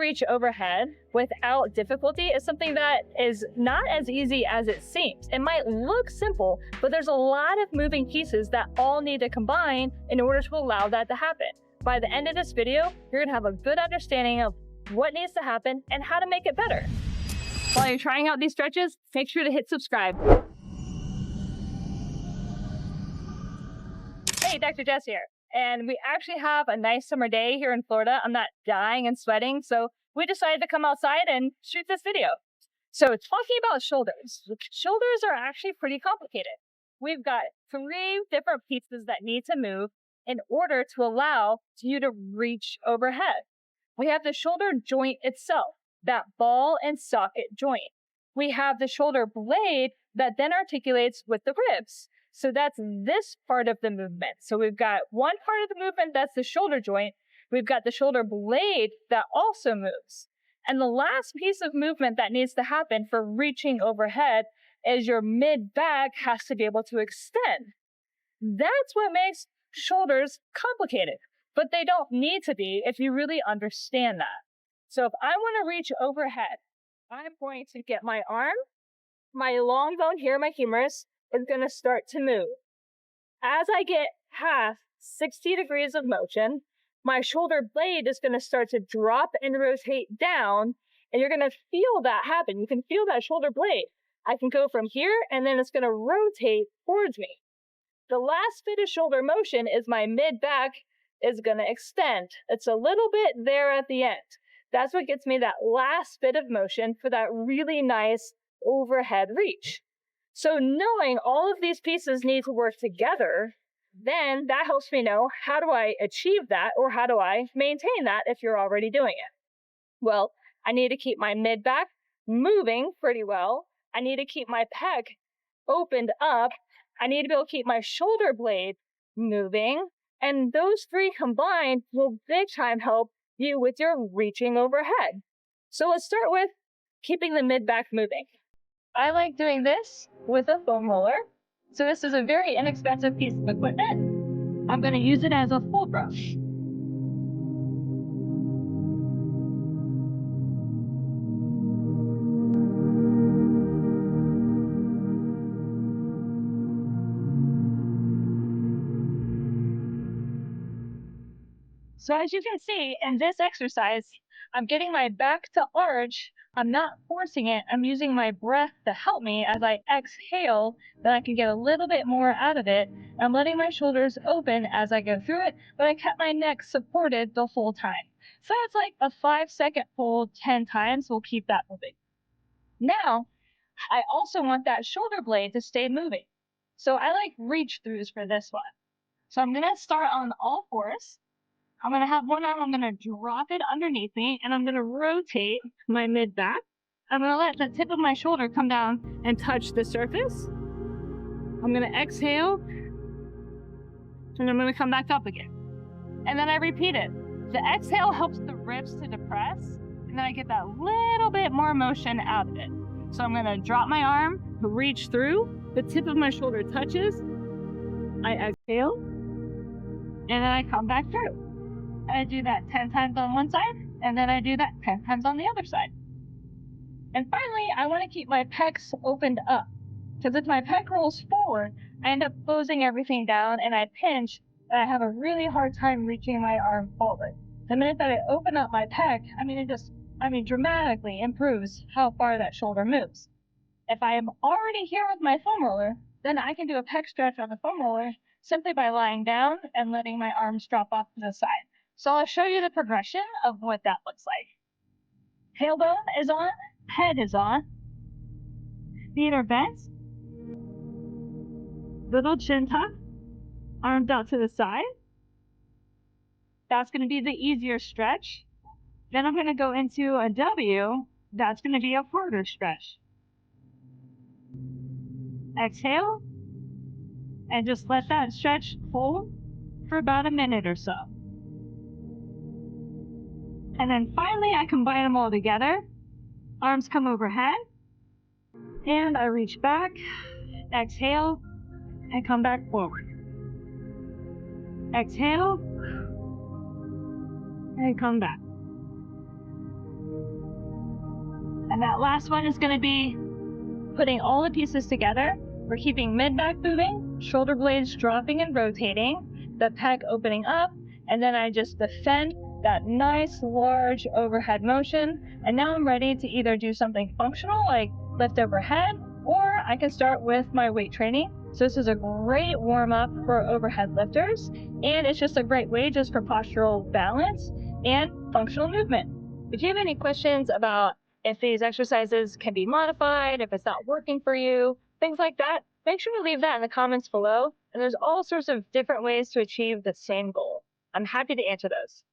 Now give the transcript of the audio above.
reach overhead without difficulty is something that is not as easy as it seems. It might look simple, but there's a lot of moving pieces that all need to combine in order to allow that to happen. By the end of this video, you're gonna have a good understanding of what needs to happen and how to make it better. While you're trying out these stretches, make sure to hit subscribe. Hey, Dr. Jess here. And we actually have a nice summer day here in Florida. I'm not dying and sweating, so we decided to come outside and shoot this video. So talking about shoulders. Shoulders are actually pretty complicated. We've got 3 different pieces that need to move in order to allow you to reach overhead. We have the shoulder joint itself, that ball and socket joint. We have the shoulder blade that then articulates with the ribs. So that's this part of the movement. So we've got one part of the movement, that's the shoulder joint. We've got the shoulder blade that also moves. And the last piece of movement that needs to happen for reaching overhead is your mid-back has to be able to extend. That's what makes shoulders complicated, but they don't need to be if you really understand that. So if I want to reach overhead, I'm going to get my arm, my long bone here, my humerus, is going to start to move. As I get past 60 degrees of motion, my shoulder blade is going to start to drop and rotate down, and you're going to feel that happen. You can feel that shoulder blade. I can go from here, and then it's going to rotate towards me. The last bit of shoulder motion is my mid-back is going to extend. It's a little bit there at the end. That's what gets me that last bit of motion for that really nice overhead reach. So knowing all of these pieces need to work together, then that helps me know how do I achieve that or how do I maintain that if you're already doing it. Well, I need to keep my mid-back moving pretty well. I need to keep my pec opened up. I need to be able to keep my shoulder blade moving. And those 3 combined will big time help you with your reaching overhead. So let's start with keeping the mid-back moving. I like doing this with a foam roller. So this is a very inexpensive piece of equipment. I'm going to use it as a full brush. So as you can see in this exercise, I'm getting my back to arch. I'm not forcing it. I'm using my breath to help me as I exhale, that I can get a little bit more out of it. I'm letting my shoulders open as I go through it, but I kept my neck supported the whole time. So that's like a 5-second hold 10 times. We'll keep that moving. Now, I also want that shoulder blade to stay moving. So I like reach throughs for this one. So I'm going to start on all 4s. I'm going to have one arm, I'm going to drop it underneath me, and I'm going to rotate my mid-back. I'm going to let the tip of my shoulder come down and touch the surface. I'm going to exhale, and I'm going to come back up again. And then I repeat it. The exhale helps the ribs to depress, and then I get that little bit more motion out of it. So I'm going to drop my arm, reach through, the tip of my shoulder touches, I exhale, and then I come back through. I do that 10 times on one side, and then I do that 10 times on the other side. And finally, I want to keep my pecs opened up, because if my pec rolls forward, I end up closing everything down, and I pinch, and I have a really hard time reaching my arm forward. The minute that I open up my pec, it dramatically improves how far that shoulder moves. If I am already here with my foam roller, then I can do a pec stretch on the foam roller simply by lying down and letting my arms drop off to the side. So I'll show you the progression of what that looks like. Tailbone is on, head is on, feet are bent, little chin tuck, arms out to the side. That's going to be the easier stretch. Then I'm going to go into a W. That's going to be a harder stretch. Exhale, and just let that stretch hold for about a minute or so. And then finally, I combine them all together. Arms come overhead, and I reach back, exhale, and come back forward. Exhale, and come back. And that last one is going to be putting all the pieces together. We're keeping mid-back moving, shoulder blades dropping and rotating, the pec opening up, and then I just defend that nice large overhead motion. And now I'm ready to either do something functional like lift overhead, or I can start with my weight training. So this is a great warm-up for overhead lifters, and it's just a great way just for postural balance and functional movement. If you have any questions about if these exercises can be modified, if it's not working for you, things like that, make sure to leave that in the comments below. And there's all sorts of different ways to achieve the same goal. I'm happy to answer those.